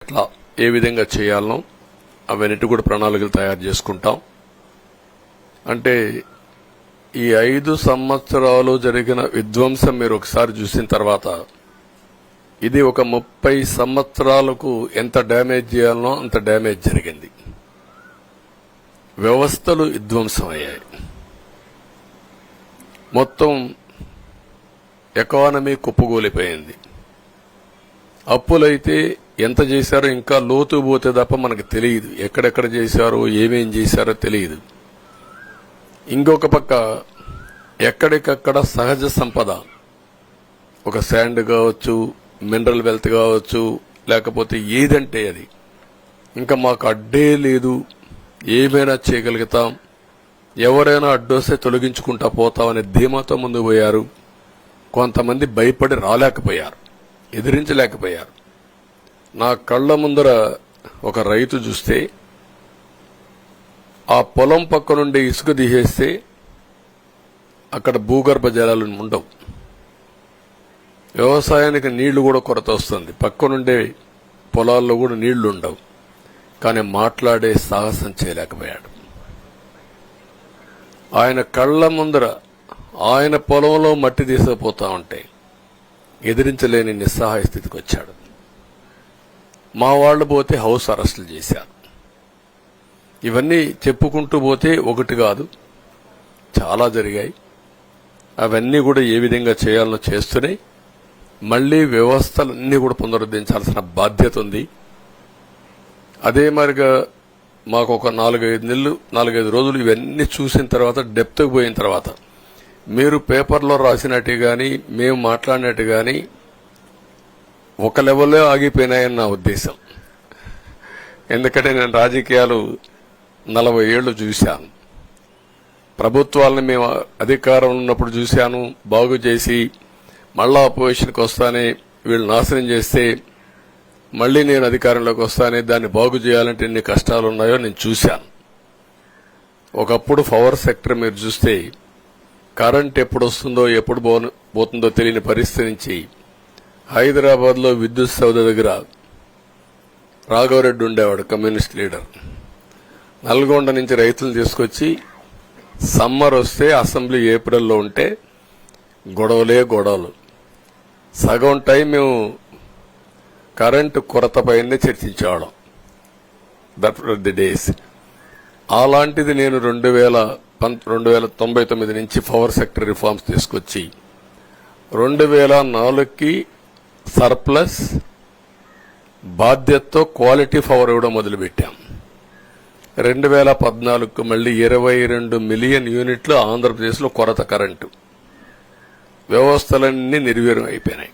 ఎట్లా ఏ విధంగా చేయాలనో అవన్నిటి కూడా ప్రణాళికలు తయారు చేసుకుంటాం. అంటే ఈ 5 సంవత్సరాలు జరిగిన విధ్వంసం మీరు ఒకసారి చూసిన తర్వాత ఇది ఒక 30 సంవత్సరాలకు ఎంత డ్యామేజ్ చేయాలనో అంత డ్యామేజ్ జరిగింది. వ్యవస్థలు విధ్వంసమయ్యాయి. మొత్తం ఎకానమీ కుప్పగూలిపోయింది. అప్పులైతే ఎంత చేశారో ఇంకా లోతు పోతే తప్ప మనకు తెలియదు. ఎక్కడెక్కడ చేశారో ఏమేం చేశారో తెలియదు. ఇంకొక పక్క ఎక్కడికక్కడ సహజ సంపద, ఒక శాండ్ కావచ్చు, మినరల్ వెల్త్ కావచ్చు, లేకపోతే ఏదంటే అది ఇంకా మాకు అడ్డే లేదు, ఏమైనా చేయగలుగుతాం, ఎవరైనా అడ్డొస్తే తొలగించుకుంటా పోతామనే ధీమాతో ముందు పోయారు. కొంతమంది భయపడి రాలేకపోయారు, ఎదిరించలేకపోయారు. నా కళ్ల ముందర ఒక రైతు చూస్తే ఆ పొలం పక్క నుండి ఇసుక తీసేస్తే అక్కడ భూగర్భ జలాలు ఉండవు. వ్యవసాయానికి నీళ్లు కూడా కొరత వస్తుంది. పక్క నుండే పొలాల్లో కూడా నీళ్లు ఉండవు. కానీ మాట్లాడే సాహసం చేయలేకపోయాడు. ఆయన కళ్ల ముందర ఆయన పొలంలో మట్టి తీసుకుపోతా ఉంటే ఎదిరించలేని నిస్సహాయ స్థితికి వచ్చాడు. మా వాళ్లు పోతే హౌస్ అరెస్టులు చేశారు. ఇవన్నీ చెప్పుకుంటూ పోతే ఒకటి కాదు, చాలా జరిగాయి. అవన్నీ కూడా ఏ విధంగా చేయాలనో చేస్తూనే మళ్లీ వ్యవస్థలన్నీ కూడా పునరుద్ధరించాల్సిన బాధ్యత ఉంది. అదే మరిగా మాకు ఒక 4-5 రోజులు ఇవన్నీ చూసిన తర్వాత డెప్త్కి పోయిన తర్వాత మీరు పేపర్లో రాసినట్టు గాని మేము మాట్లాడినట్టు గాని ఒక లెవెల్లో ఆగిపోయినాయని నా ఉద్దేశం. ఎందుకంటే నేను రాజకీయాలు 40 ఏళ్లు చూశాను. ప్రభుత్వాలను మేము అధికారం ఉన్నప్పుడు చూశాను, బాగు చేసి మళ్ళా అపోజిషన్కి వస్తానే వీళ్ళు నాశనం చేస్తే మళ్లీ నేను అధికారంలోకి వస్తానే దాన్ని బాగు చేయాలంటే ఎన్ని కష్టాలు ఉన్నాయో నేను చూశాను. ఒకప్పుడు పవర్ సెక్టర్ మీరు చూస్తే కరెంట్ ఎప్పుడు వస్తుందో ఎప్పుడు పోతుందో తెలియని పరిస్థితి నుంచి హైదరాబాద్ లో విద్యుత్ సౌధ దగ్గర రాఘవరెడ్డి ఉండేవాడు, కమ్యూనిస్ట్ లీడర్. నల్గొండ నుంచి రైతులు తీసుకొచ్చి సమ్మర్ వస్తే అసెంబ్లీ ఏప్రిల్లో ఉంటే గొడవలు. సగం టైం మేము కరెంటు కొరతపైనే చర్చించేవాళ్ళం. That were the days. అలాంటిది నేను 1999 నుంచి పవర్ సెక్టర్ రిఫార్మ్స్ తీసుకొచ్చి 2004కి సర్ప్లస్ బాధ్యతతో క్వాలిటీ పవర్ ఇవ్వడం మొదలుపెట్టాం. 2014కు మళ్లీ 22 మిలియన్ యూనిట్లు ఆంధ్రప్రదేశ్లో కొరత కరెంటు. వ్యవస్థలన్నీ నిర్వీర్యం అయిపోయినాయి.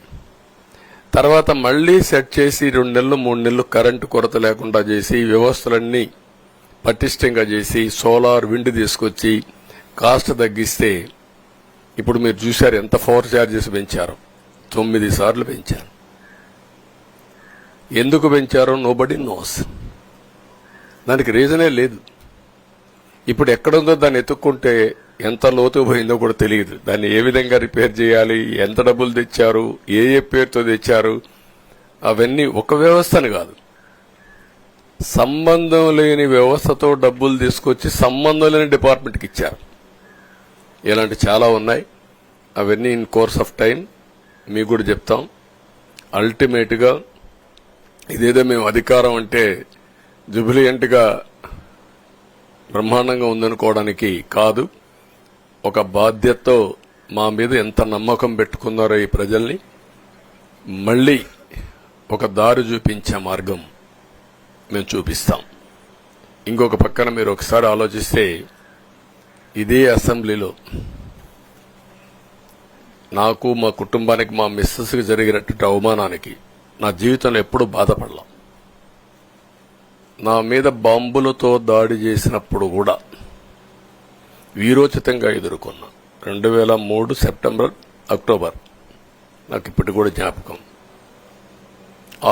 తర్వాత మళ్లీ సెట్ చేసి 2 నెలలు 3 నెలలు కరెంటు కొరత లేకుండా చేసి వ్యవస్థలన్నీ పటిష్టంగా చేసి సోలార్ విండ్ తీసుకొచ్చి కాస్ట్ తగ్గిస్తే ఇప్పుడు మీరు చూశారు ఎంత పవర్ ఛార్జెస్ పెంచారు. 9 సార్లు పెంచారు. ఎందుకు పెంచారో నోబడీ నోస్. దానికి రీజనే లేదు. ఇప్పుడు ఎక్కడుందో దాన్ని ఎత్తుక్కుంటే ఎంత లోతు పోయిందో కూడా తెలియదు. దాన్ని ఏ విధంగా రిపేర్ చేయాలి, ఎంత డబ్బులు తెచ్చారు, ఏ పేరుతో తెచ్చారు, అవన్నీ ఒక వ్యవస్థను కాదు, సంబంధం లేని వ్యవస్థతో డబ్బులు తీసుకొచ్చి సంబంధం లేని డిపార్ట్మెంట్కి ఇచ్చారు. ఇలాంటి చాలా ఉన్నాయి. అవన్నీ ఇన్ కోర్స్ ఆఫ్ టైం మీకు కూడా చెప్తాం. అల్టిమేట్ గా ఇదేదో మేము అధికారం అంటే జుబిలియంట్ గా బ్రహ్మాండంగా ఉందనుకోవడానికి కాదు. ఒక బాధ్యతతో మా మీద ఎంత నమ్మకం పెట్టుకున్నారో ఈ ప్రజల్ని మళ్లీ ఒక దారి చూపించే మార్గం మేము చూపిస్తాం. ఇంకొక పక్కన మీరు ఒకసారి ఆలోచిస్తే ఇదే అసెంబ్లీలో నాకు, మా కుటుంబానికి, మా మిస్సెస్కి జరిగినటువంటి అవమానానికి నా జీవితంలో ఎప్పుడూ బాధపడలా. నా మీద బాంబులతో దాడి చేసినప్పుడు కూడా వీరోచితంగా ఎదుర్కొన్నా. 2003 సెప్టెంబర్, అక్టోబర్ నాకు ఇప్పటికి కూడా జ్ఞాపకం.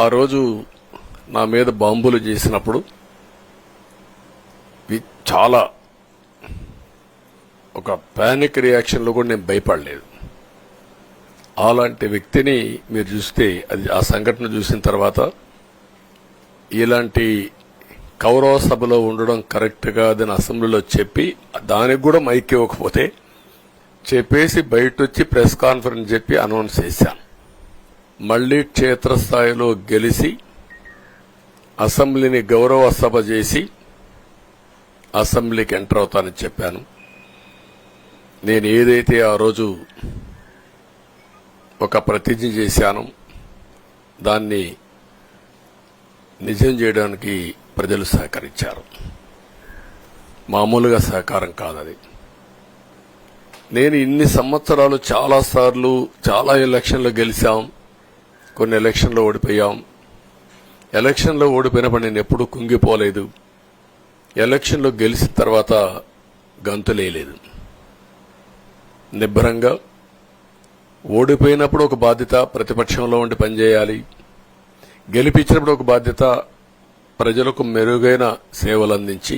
ఆ రోజు నా మీద బాంబులు చేసినప్పుడు చాలా ఒక పానిక్ రియాక్షన్లో కూడా నేను భయపడలేదు. అలాంటి వ్యక్తిని మీరు చూస్తే అది ఆ సంఘటన చూసిన తర్వాత ఇలాంటి కౌరవ సభలో ఉండడం కరెక్ట్ కాదని అసెంబ్లీలో చెప్పి దానికి కూడా మైక్ ఇవ్వకపోతే చెప్పేసి బయటొచ్చి ప్రెస్ కాన్ఫరెన్స్ చెప్పి అనౌన్స్ చేశాను. మళ్లీ క్షేత్రస్థాయిలో గెలిచి అసెంబ్లీని గౌరవ సభ చేసి అసెంబ్లీకి ఎంటర్ అవుతానని చెప్పాను. నేను ఏదైతే ఆ రోజు ఒక ప్రతిజ్ఞ చేశానో దాన్ని నిజం చేయడానికి ప్రజలు సహకరించారు. మామూలుగా సహకారం కాదది. నేను ఇన్ని సంవత్సరాలు చాలాసార్లు చాలా ఎలక్షన్లు గెలిచాం, కొన్ని ఎలక్షన్లో ఓడిపోయాం. ఎలక్షన్లో ఓడిపోయినప్పుడు నేను ఎప్పుడూ కుంగిపోలేదు. ఎలక్షన్లో గెలిచిన తర్వాత గంతులేయలేదు. నిబ్బరంగా ఓడిపోయినప్పుడు ఒక బాధ్యత ప్రతిపక్షంలో ఉండి పనిచేయాలి, గెలిపించినప్పుడు ఒక బాధ్యత ప్రజలకు మెరుగైన సేవలు అందించి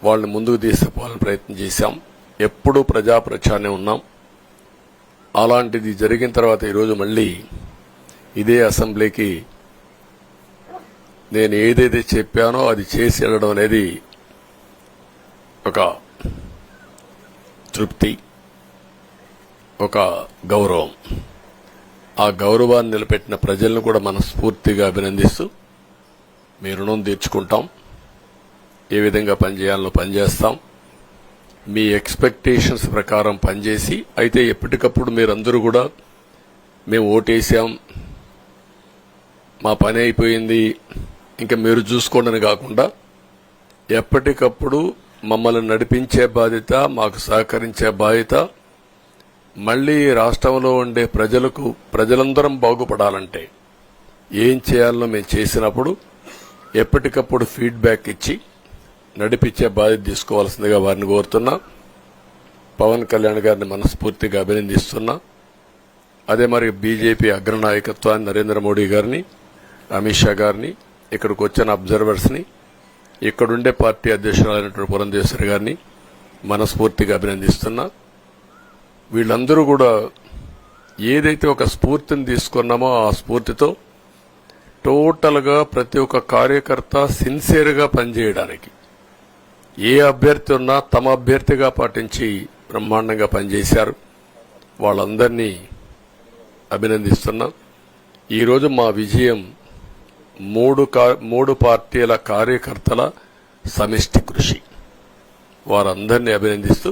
వాళ్ళని ముందుకు తీసుకుపోవాలని ప్రయత్నం చేశాం. ఎప్పుడూ ప్రజాప్రచారనే ఉన్నాం. అలాంటిది జరిగిన తర్వాత ఈరోజు మళ్లీ ఇదే అసెంబ్లీకి నేను ఏదైతే చెప్పానో అది చేసి వెళ్ళడం అనేది ఒక తృప్తి, ఒక గౌరవం. ఆ గౌరవాన్ని నిలబెట్టిన ప్రజలను కూడా మనస్ఫూర్తిగా అభినందిస్తూ మీ రుణం తీర్చుకుంటాం. ఏ విధంగా పనిచేయాలో పనిచేస్తాం. మీ ఎక్స్పెక్టేషన్స్ ప్రకారం పనిచేసి అయితే ఎప్పటికప్పుడు మీరందరూ కూడా మేము ఓటేసాం, మా పని అయిపోయింది, ఇంకా మీరు చూసుకోండి కాకుండా ఎప్పటికప్పుడు మమ్మల్ని నడిపించే బాధ్యత, మాకు సహకరించే బాధ్యత, మళ్లీ రాష్ట్రంలో ఉండే ప్రజలందరం బాగుపడాలంటే ఏం చేయాలో మేము చేసినప్పుడు ఎప్పటికప్పుడు ఫీడ్బ్యాక్ ఇచ్చి నడిపించే బాధ్యత తీసుకోవాల్సిందిగా వారిని కోరుతున్నా. పవన్ కళ్యాణ్ గారిని మనస్ఫూర్తిగా అభినందిస్తున్నా. అదే మరి బీజేపీ అగ్రనాయకత్వాన్ని నరేంద్ర మోడీ గారిని, అమిత్ షా గారిని, ఇక్కడికి వచ్చిన అబ్జర్వర్స్ ని, ఇక్కడుండే పార్టీ అధ్యక్షురాలైనటువంటి పురంధేశ్వరి గారిని మనస్ఫూర్తిగా అభినందిస్తున్నా. వీళ్ళందరూ కూడా ఏదైతే ఒక స్ఫూర్తిని తీసుకున్నామో ఆ స్ఫూర్తితో టోటల్ గా ప్రతి ఒక్క కార్యకర్త సిన్సియర్ గా పనిచేయడానికి ఏ అభ్యర్థి ఉన్నా తమ అభ్యర్థిగా పాటించి బ్రహ్మాండంగా పనిచేశారు. వాళ్ళందరినీ అభినందిస్తున్నా. ఈరోజు మా విజయం మూడు పార్టీల కార్యకర్తల సమిష్టి కృషి. వారందరినీ అభినందిస్తూ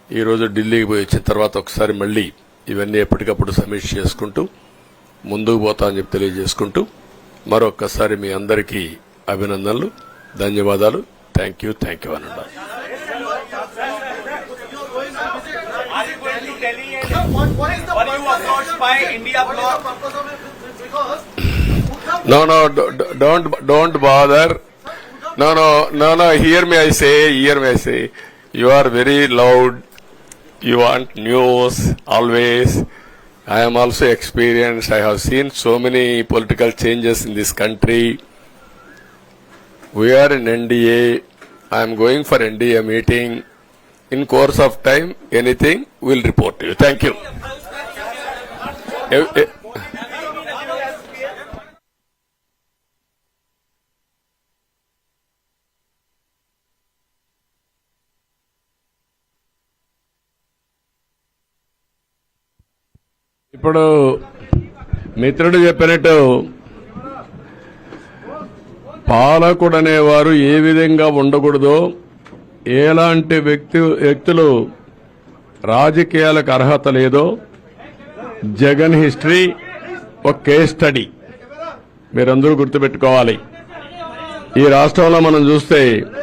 ఈరోజు ఢిల్లీకి పోయి వచ్చిన తర్వాత ఒకసారి మళ్లీ ఇవన్నీ ఎప్పటికప్పుడు సమీక్ష చేసుకుంటూ ముందుకు పోతా అని చెప్పి తెలియజేసుకుంటూ మరొక్కసారి మీ అందరికీ అభినందనలు, ధన్యవాదాలు. థ్యాంక్ యూ అనండి. No, don't bother. No, hear me, I say. You are very loud. You want news always. I am also experienced. I have seen so many political changes in this country. We are in NDA. I am going for NDA meeting. In course of time, anything will report to you. Thank you. ఇప్పుడు మిత్రుడు చెప్పినట్టు పాలకుడు అనేవారు ఏ విధంగా ఉండకూడదో, ఎలాంటి వ్యక్తులు రాజకీయాలకు అర్హత లేదో జగన్ హిస్టరీ ఒక కేస్ స్టడీ మీరందరూ గుర్తుపెట్టుకోవాలి. ఈ రాష్ట్రంలో మనం చూస్తే